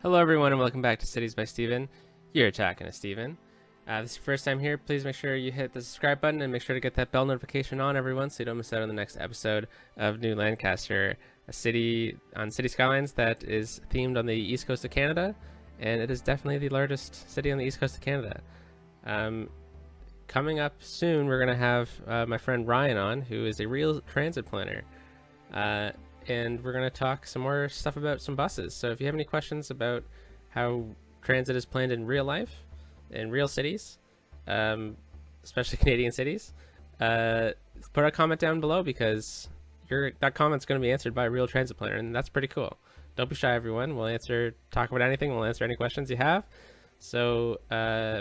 Hello everyone and welcome back to Cities by Steven. You're talking to Steven. This is your first time here, please make sure you hit the subscribe button and make sure to get that bell notification on everyone so you don't miss out on the next episode of New Lancaster, a city on City Skylines that is themed on the east coast of Canada, and it is definitely the largest city on the east coast of Canada. Coming up soon, we're going to have my friend Ryan on, who is a real transit planner. And we're going to talk some more stuff about some buses. So if you have any questions about how transit is planned in real life, in real cities, especially Canadian cities, put a comment down below because that comment's going to be answered by a real transit planner, and that's pretty cool. Don't be shy, everyone. We'll talk about anything. We'll answer any questions you have. So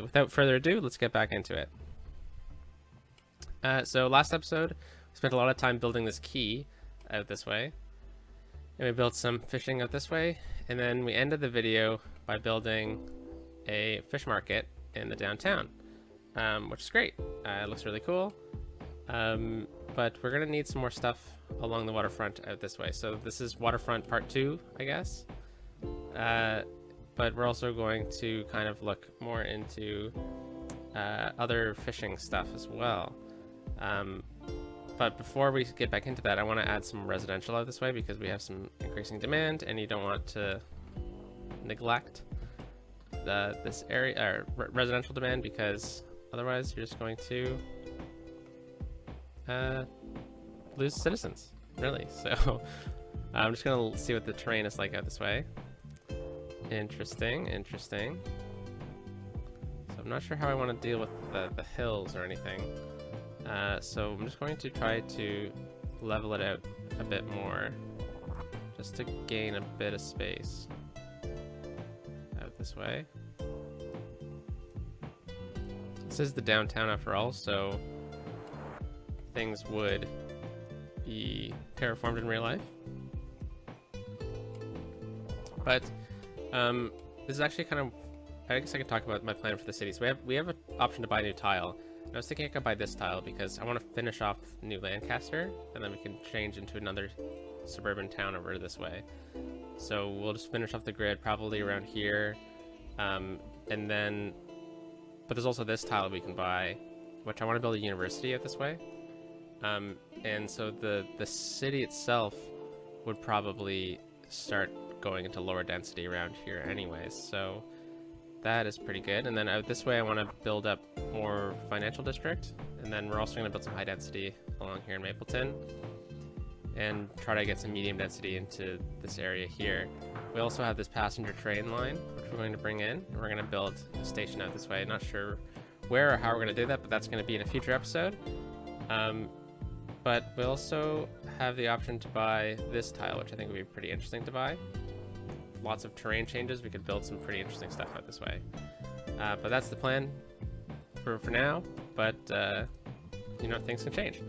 without further ado, let's get back into it. So last episode, we spent a lot of time building this quay out this way. And we built some fishing out this way, and then we ended the video by building a fish market in the downtown, which is great. It looks really cool, but we're gonna need some more stuff along the waterfront out this way. So this is Waterfront Part 2, I guess, but we're also going to kind of look more into other fishing stuff as well. But before we get back into that, I want to add some residential out this way because we have some increasing demand, and you don't want to neglect this area residential demand, because otherwise you're just going to lose citizens, really. So I'm just gonna see what the terrain is like out this way. Interesting. So I'm not sure how I want to deal with the hills or anything. So I'm just going to try to level it out a bit more, just to gain a bit of space out this way. This is the downtown after all, so things would be terraformed in real life. But this is actually kind of, I guess I could talk about my plan for the city. So we have an option to buy new tile. I was thinking I could buy this tile because I want to finish off New Lancaster, and then we can change into another suburban town over this way. So we'll just finish off the grid probably around here, and then, but there's also this tile we can buy, which I want to build a university out this way. And so the city itself would probably start going into lower density around here anyways. So that is pretty good. And then out this way I want to build up more financial district, and then we're also going to build some high density along here in Mapleton and try to get some medium density into this area here. We also have this passenger train line which we're going to bring in, and we're going to build a station out this way. Not sure where or how we're going to do that, but that's going to be in a future episode. But we also have the option to buy this tile, which I think would be pretty interesting to buy. Lots of terrain changes. We could build some pretty interesting stuff out this way. But that's the plan for now, but you know, things can change.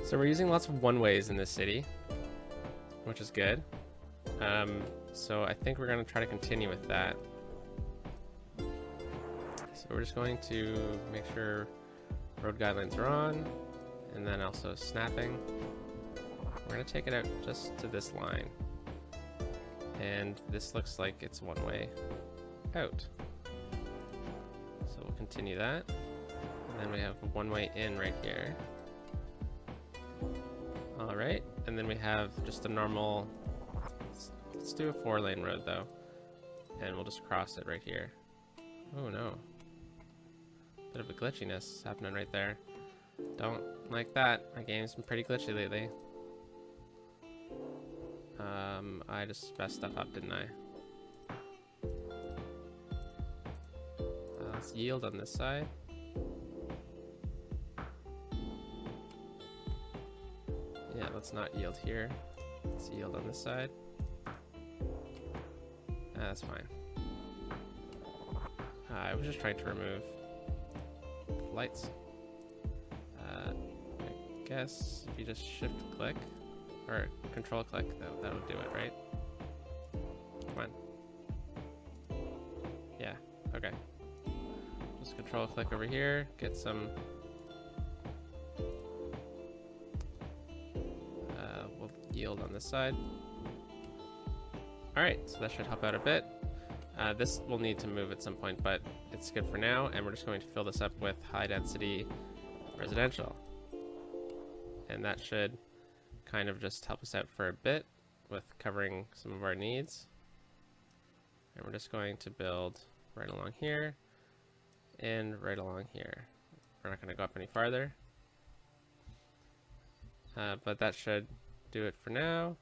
So we're using lots of one-ways in this city, which is good. So I think we're going to try to continue with that. So we're just going to make sure road guidelines are on, and then also snapping. We're going to take it out just to this line. And this looks like it's one way out. So we'll continue that. And then we have a one-way in right here. All right, and then we have just a normal, let's do a 4-lane road though. And we'll just cross it right here. Oh no. Bit of a glitchiness happening right there. Don't like that. My game's been pretty glitchy lately. I just messed stuff up, didn't I? Let's yield on this side. Yeah, let's not yield here. Let's yield on this side. That's fine. I was just trying to remove lights. I guess if you just shift click or control click, that would do it, right? Come on. Yeah, okay. Just control click over here, get some we'll yield on this side. Alright, so that should help out a bit. This will need to move at some point, but it's good for now, and we're just going to fill this up with high density residential. And that should kind of just help us out for a bit with covering some of our needs. And we're just going to build right along here and right along here. We're not going to go up any farther. But that should do it for now.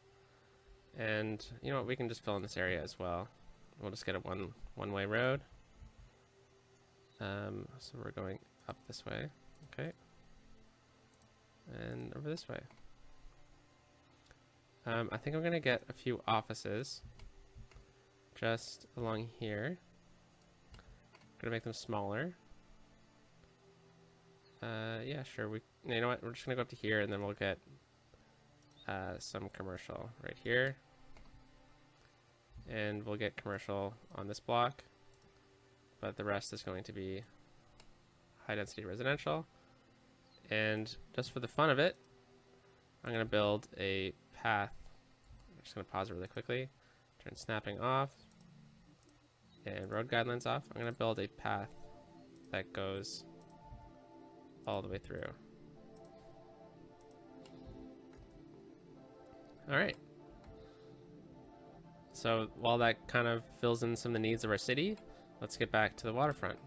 And you know what, we can just fill in this area as well. We'll just get a one-way road. So we're going up this way, okay, and over this way. I think I'm gonna get a few offices just along here. I'm gonna make them smaller. Yeah, sure. You know what? We're just gonna go up to here, and then we'll get some commercial right here. And we'll get commercial on this block, but the rest is going to be high density residential. And just for the fun of it, I'm going to build a path. I'm just going to pause it really quickly, turn snapping off and road guidelines off. I'm going to build a path that goes all the way through. All right. So while that kind of fills in some of the needs of our city, let's get back to the waterfront.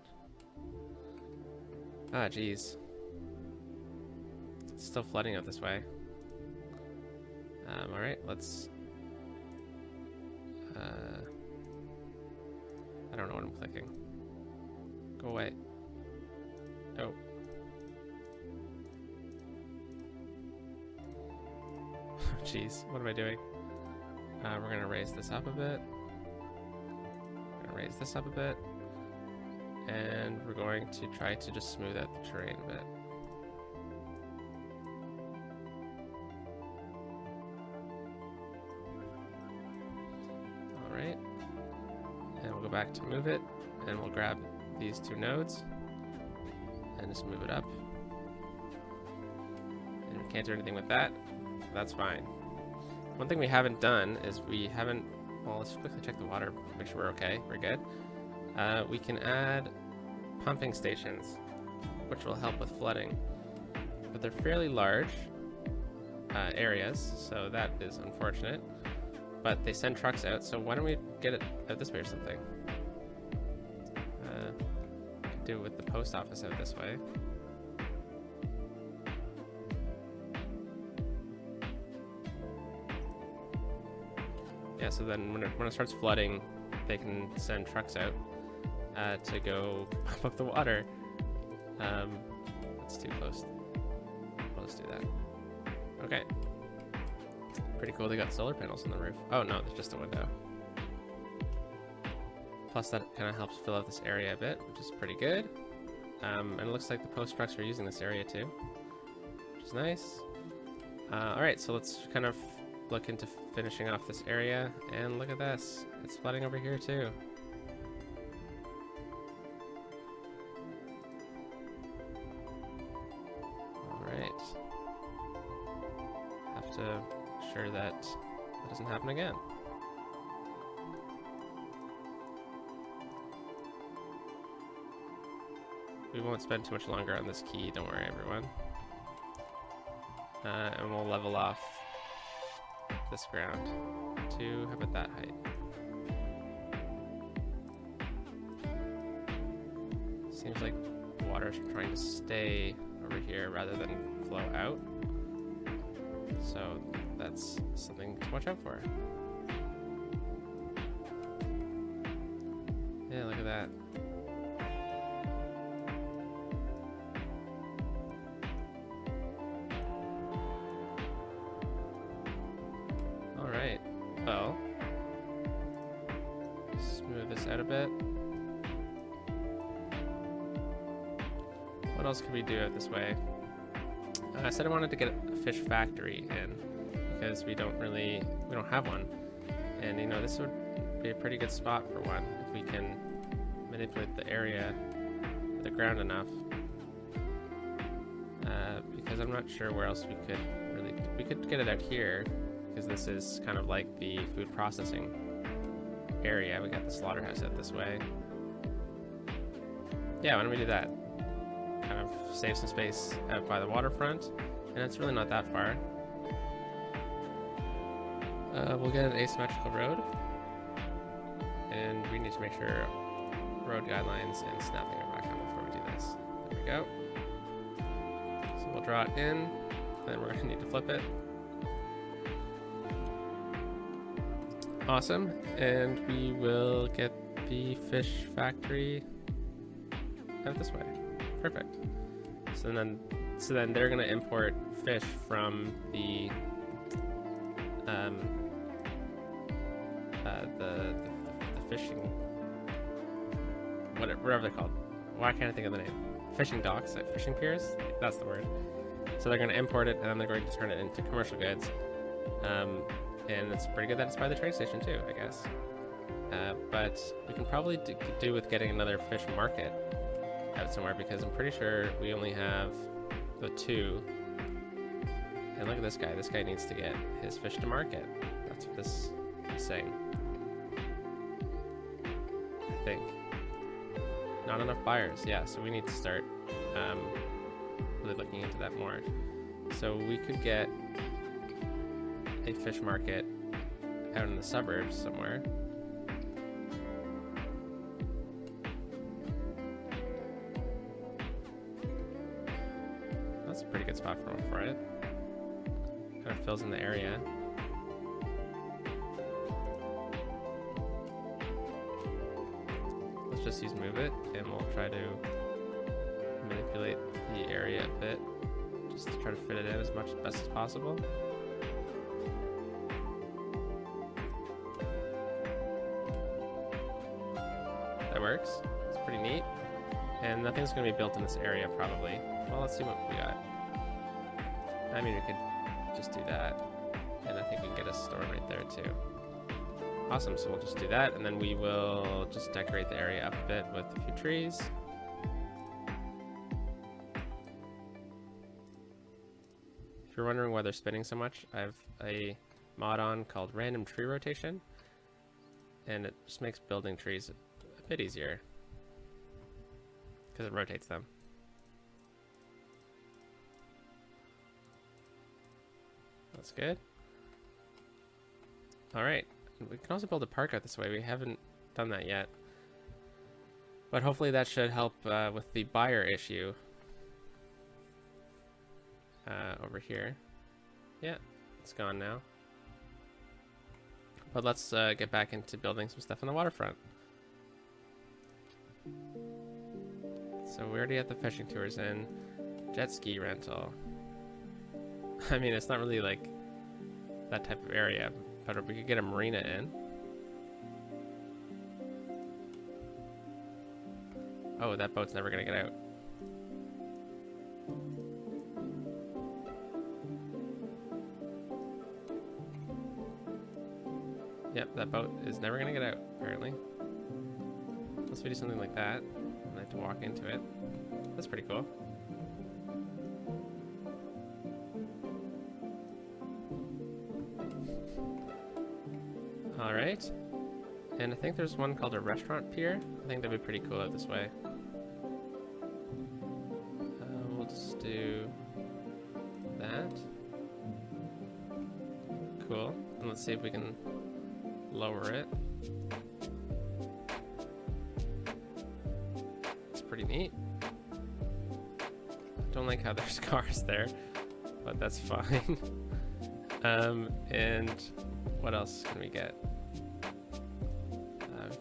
Ah, geez. It's still flooding out this way. All right, let's... I don't know what I'm clicking. Go away. Oh. Jeez, what am I doing? We're going to raise this up a bit. We're going to raise this up a bit. And we're going to try to just smooth out the terrain a bit. Alright. And we'll go back to move it. And we'll grab these two nodes. And just move it up. And we can't do anything with that. So that's fine. One thing we haven't done is well, let's quickly check the water, make sure we're okay, we're good. We can add pumping stations, which will help with flooding, but they're fairly large areas, so that is unfortunate, but they send trucks out, so why don't we get it out this way or something? Do it with the post office out this way. Yeah, so then when it starts flooding, they can send trucks out to go pump up the water. That's too close. We'll just do that. Okay. Pretty cool, they got solar panels on the roof. Oh no, it's just a window. Plus that kind of helps fill out this area a bit, which is pretty good. And it looks like the post trucks are using this area too, which is nice. Alright, so let's kind of look into finishing off this area, and look at this, it's flooding over here too. Alright, have to ensure that that doesn't happen again. We won't spend too much longer on this key, don't worry everyone. And we'll level off this ground to, how about that height? Seems like the water is trying to stay over here rather than flow out. So that's something to watch out for. Yeah, look at that. Alright, well, smooth this out a bit. What else could we do out this way? I said I wanted to get a fish factory in because we don't have one. And you know, this would be a pretty good spot for one if we can manipulate the area, the ground enough. Because I'm not sure where else we could get it out here, because this is kind of like the food processing area. We got the slaughterhouse out this way. Yeah, why don't we do that? Kind of save some space out by the waterfront, and it's really not that far. We'll get an asymmetrical road, and we need to make sure road guidelines and snapping are back on before we do this. There we go. So we'll draw it in, then we're going to need to flip it. Awesome, and we will get the fish factory out this way. Perfect. So then they're going to import fish from the fishing, whatever they're called. Why can't I think of the name? Fishing docks, fishing piers. That's the word. So they're going to import it, and then they're going to turn it into commercial goods. And it's pretty good that it's by the train station too, I guess. But we can probably do with getting another fish market out somewhere, because I'm pretty sure we only have the 2. And look at this guy. This guy needs to get his fish to market. That's what this is saying. I think. Not enough buyers. Yeah, so we need to start really looking into that more. So we could get a fish market out in the suburbs somewhere. That's a pretty good spot for it. Kind of fills in the area. Let's just use move it, and we'll try to manipulate the area a bit, just to try to fit it in as best as possible. That works. It's pretty neat. And nothing's going to be built in this area, probably. Well, let's see what we got. I mean, we could just do that. And I think we can get a store right there, too. Awesome, so we'll just do that, and then we will just decorate the area up a bit with a few trees. If you're wondering why they're spinning so much, I have a mod on called Random Tree Rotation, and it just makes building trees a bit easier, because it rotates them. That's good. Alright. We can also build a park out this way. We haven't done that yet. But hopefully that should help with the buyer issue. Over here. Yeah, it's gone now. But let's get back into building some stuff on the waterfront. So we already have the fishing tours in. Jet ski rental. I mean, it's not really like that type of area, but we could get a marina in. Oh, that boat's never gonna get out. Yep, that boat is never gonna get out, apparently. Unless we do something like that, and I have to walk into it. That's pretty cool. Alright. And I think there's one called a restaurant pier. I think that'd be pretty cool out this way. We'll just do that. Cool. And let's see if we can lower it. It's pretty neat. Don't like how there's cars there, but that's fine. And what else can we get?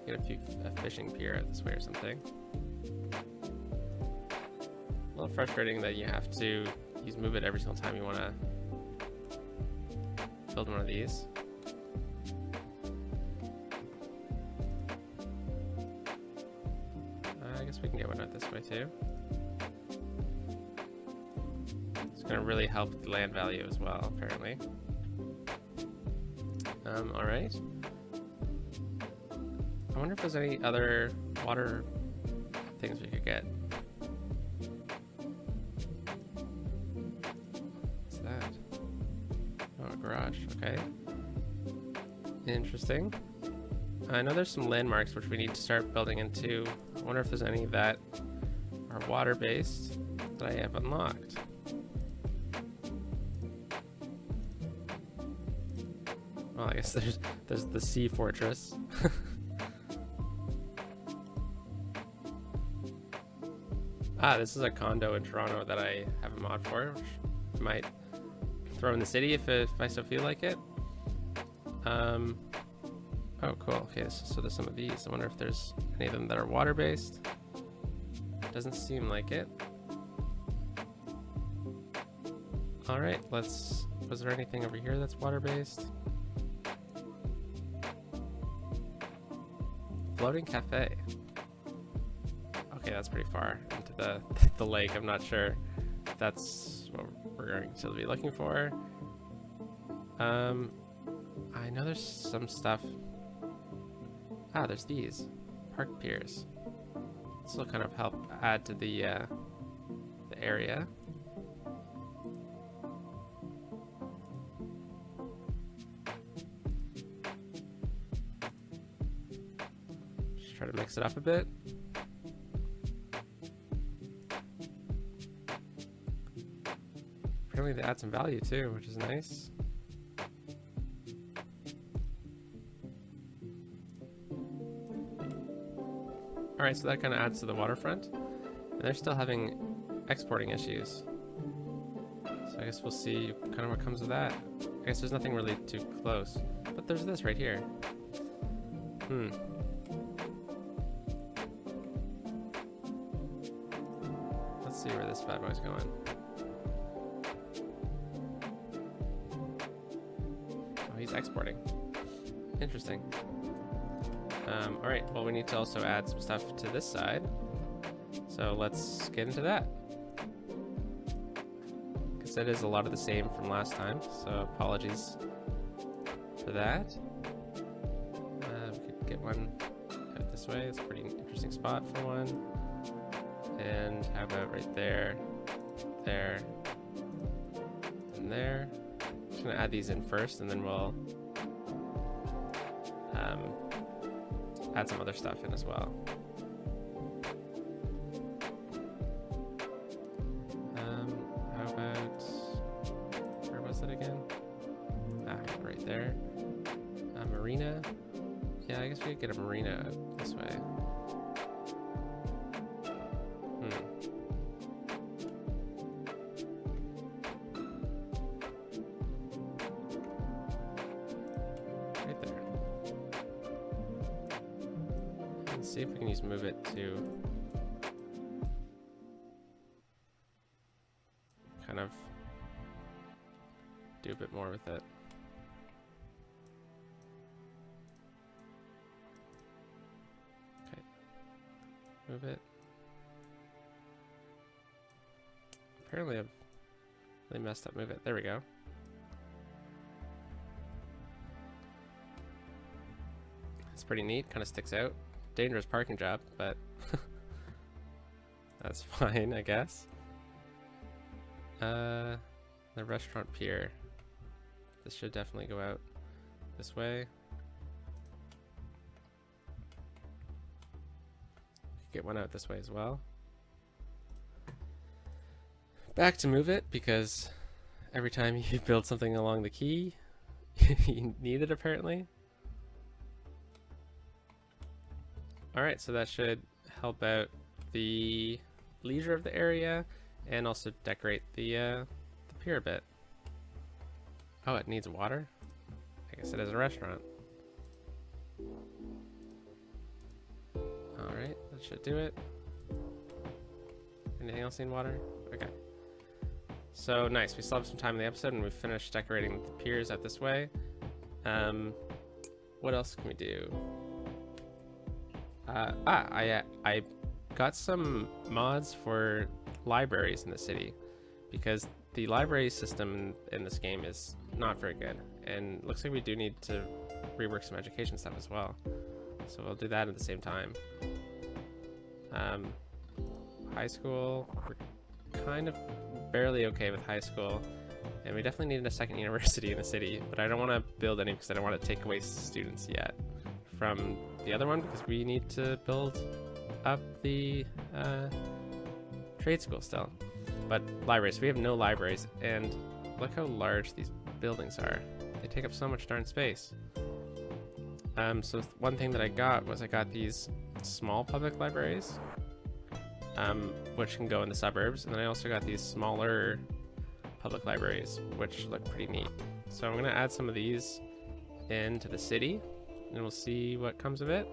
We can get a fishing pier out this way or something. A little frustrating that you have to move it every single time you want to build one of these. I guess we can get one out this way too. It's going to really help the land value as well, apparently. Alright. I wonder if there's any other water things we could get. What's that? Oh, a garage. Okay. Interesting. I know there's some landmarks which we need to start building into. I wonder if there's any that are water-based that I have unlocked. Well, I guess there's the sea fortress. This is a condo in Toronto that I have a mod for, which I might throw in the city if I so feel like it. Oh, cool. Okay, so there's some of these. I wonder if there's any of them that are water-based. Doesn't seem like it. All right, was there anything over here that's water-based? Floating cafe. Okay, that's pretty far into the lake. I'm not sure if that's what we're going to be looking for. I know there's some stuff. There's these park piers. This will kind of help add to the area. Just try to mix it up a bit. Apparently they add some value too, which is nice. Alright, so that kind of adds to the waterfront. And they're still having exporting issues. So I guess we'll see kind of what comes of that. I guess there's nothing really too close. But there's this right here. Let's see where this bad boy's going. Oh, he's exporting. Interesting. Alright, well we need to also add some stuff to this side. So let's get into that. Because that is a lot of the same from last time, so apologies for that. We could get one out this way. It's a pretty interesting spot for one. And how about right there, there, and there. I'm just gonna add these in first, and then we'll add some other stuff in as well. How about, where was it again? Right there. Marina. Yeah, I guess we could get a marina this way. Right there. Let's see if we can just move it to kind of do a bit more with it. Okay. Move it. Apparently I've really messed up. Move it. There we go. It's pretty neat. Kind of sticks out. Dangerous parking job, but that's fine, I guess. The restaurant pier. This should definitely go out this way. Get one out this way as well. Back to move it, because every time you build something along the quay, you need it apparently. Alright, so that should help out the leisure of the area and also decorate the pier a bit. Oh, it needs water? I guess it is a restaurant. Alright, that should do it. Anything else need water? Okay. So nice, we still have some time in the episode and we've finished decorating the piers out this way. What else can we do? I got some mods for libraries in the city because the library system in this game is not very good, and looks like we do need to rework some education stuff as well. So we'll do that at the same time. High school, we're kind of barely okay with high school, and we definitely need a second university in the city, but I don't want to build any because I don't want to take away students yet from the other one because we need to build up the trade school still. But libraries, we have no libraries, and look how large these buildings are. They take up so much darn space. So one thing that I got was I got these small public libraries, which can go in the suburbs, and then I also got these smaller public libraries, which look pretty neat. So I'm gonna add some of these into the city, and we'll see what comes of it.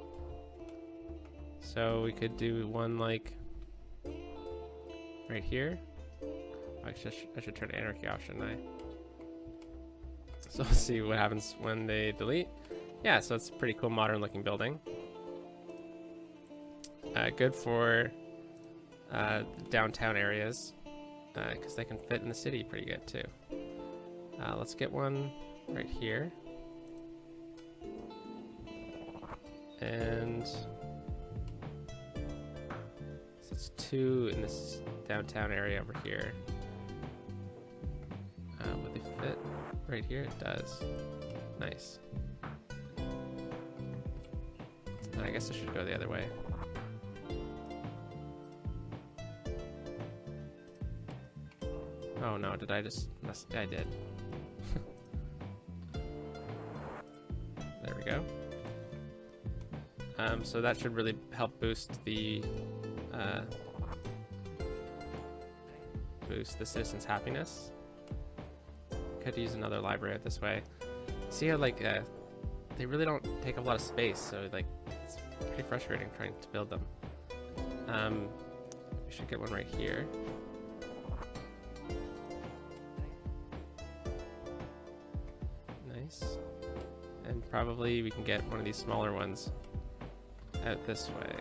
So we could do one like right here. I should turn anarchy off, shouldn't I? So we'll see what happens when they delete. Yeah, so it's a pretty cool modern looking building. Good for downtown areas because they can fit in the city pretty good too. Let's get one right here. And so it's 2 in this downtown area over here. Would they fit right here? It does. Nice. I guess I should go the other way. Oh no, did I just mess? Yeah, I did. There we go. So that should really help boost the citizens' happiness. Could use another library out this way. See how like they really don't take up a lot of space, so like it's pretty frustrating trying to build them. We should get one right here. Nice. And probably we can get one of these smaller ones out this way.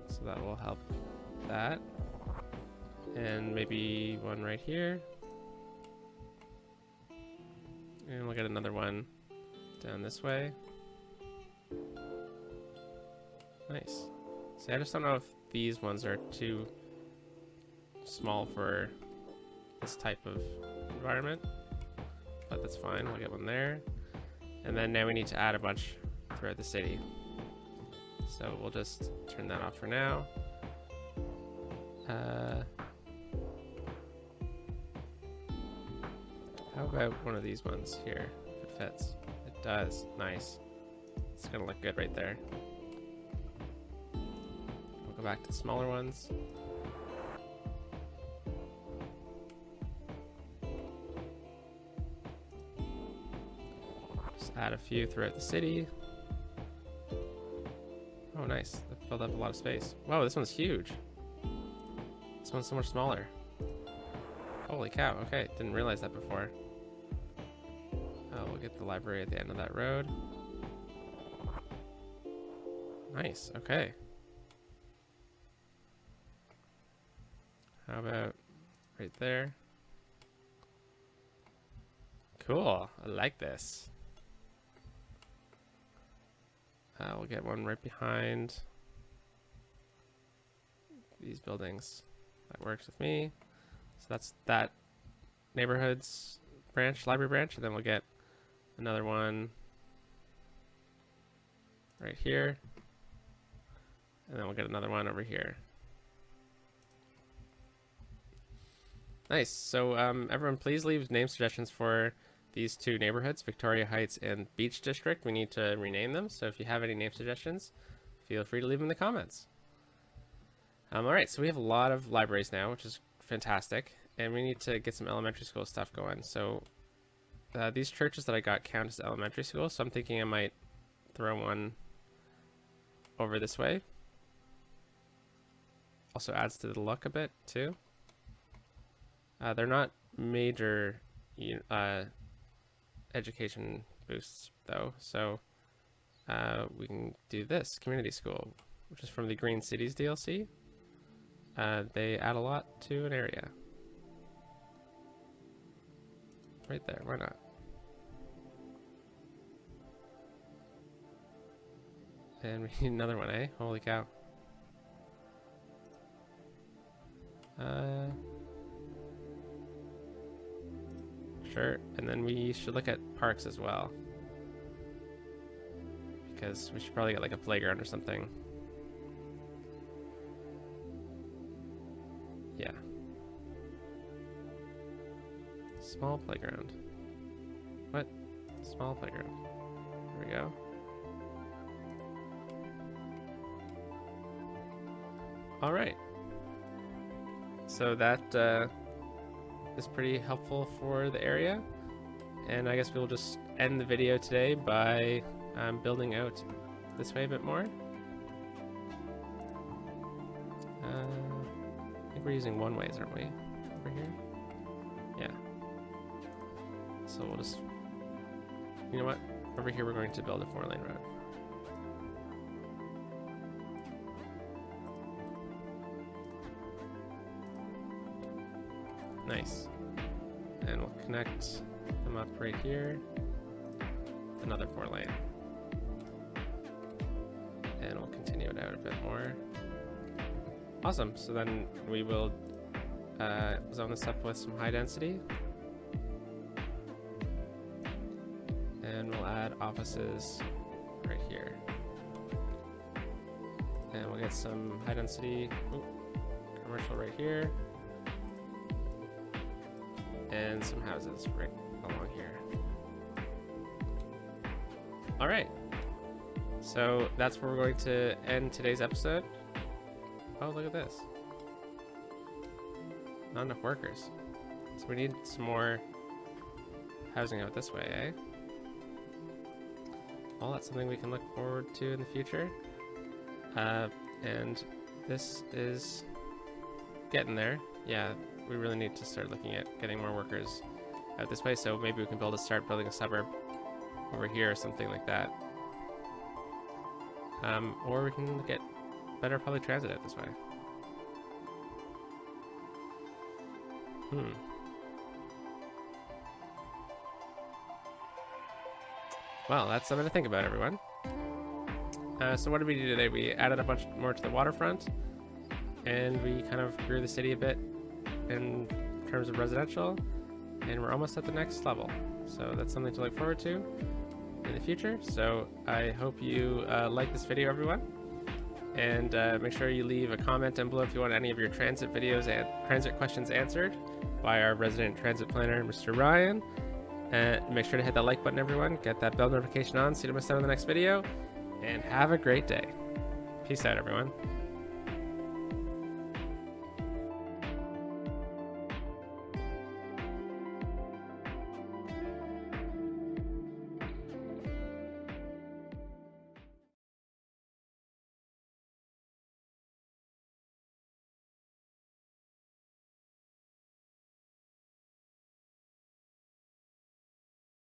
So that will help that. And maybe one right here. And we'll get another one down this way. Nice. See, I just don't know if these ones are too small for this type of environment, but that's fine. We'll get one there. And then now we need to add a bunch throughout the city. So we'll just turn that off for now. How about one of these ones here, if it fits? It does. Nice. It's gonna look good right there. We'll go back to the smaller ones. Just add a few throughout the city. Oh, nice. That filled up a lot of space. Whoa, this one's huge. This one's so much smaller. Holy cow. Okay, didn't realize that before. We'll get the library at the end of that road. Nice. Okay. How about right there? Cool. I like this. We'll get one right behind these buildings. That works with me. So that's that neighborhood's branch, library branch, and then we'll get another one right here. And then we'll get another one over here. Nice. So everyone, please leave name suggestions for these 2 neighborhoods, Victoria Heights and Beach District. We need to rename them. So if you have any name suggestions, feel free to leave them in the comments. All right, so we have a lot of libraries now, which is fantastic. And we need to get some elementary school stuff going. So these churches that I got count as elementary school. So I'm thinking I might throw one over this way. Also adds to the look a bit too. They're not major education boosts though, so we can do this community school, which is from the Green Cities DLC. They add a lot to an area. Right there, why not? And we need another one, eh? Holy cow. Sure, and then we should look at parks as well. Because we should probably get like a playground or something. Yeah. Small playground. What? Small playground. There we go. Alright. So that is pretty helpful for the area. And I guess we'll just end the video today by building out this way a bit more. I think we're using one ways, aren't we? Over here? Yeah. So we'll just, you know what? Over here we're going to build a 4-lane road. Nice. And we'll connect them up right here. Another 4-lane. And we'll continue it out a bit more. Awesome. So then we will zone this up with some high density. And we'll add offices right here. And we'll get some high density commercial right here. And some houses right along here. All right. So that's where we're going to end today's episode. Oh, look at this. Not enough workers. So we need some more housing out this way, eh? Well, that's something we can look forward to in the future. And this is getting there. Yeah, we really need to start looking at getting more workers out this way. So maybe we can start building a suburb over here or something like that. Or we can get better public transit out this way. Well, that's something to think about, everyone. So what did we do today? We added a bunch more to the waterfront, and we kind of grew the city a bit in terms of residential, and we're almost at the next level. So that's something to look forward to in the future. So I hope you like this video, everyone, and make sure you leave a comment down below if you want any of your transit videos and transit questions answered by our resident transit planner, Mr. Ryan. And make sure to hit that like button, everyone. Get that bell notification on so you don't miss out on the next video. And have a great day. Peace out, everyone.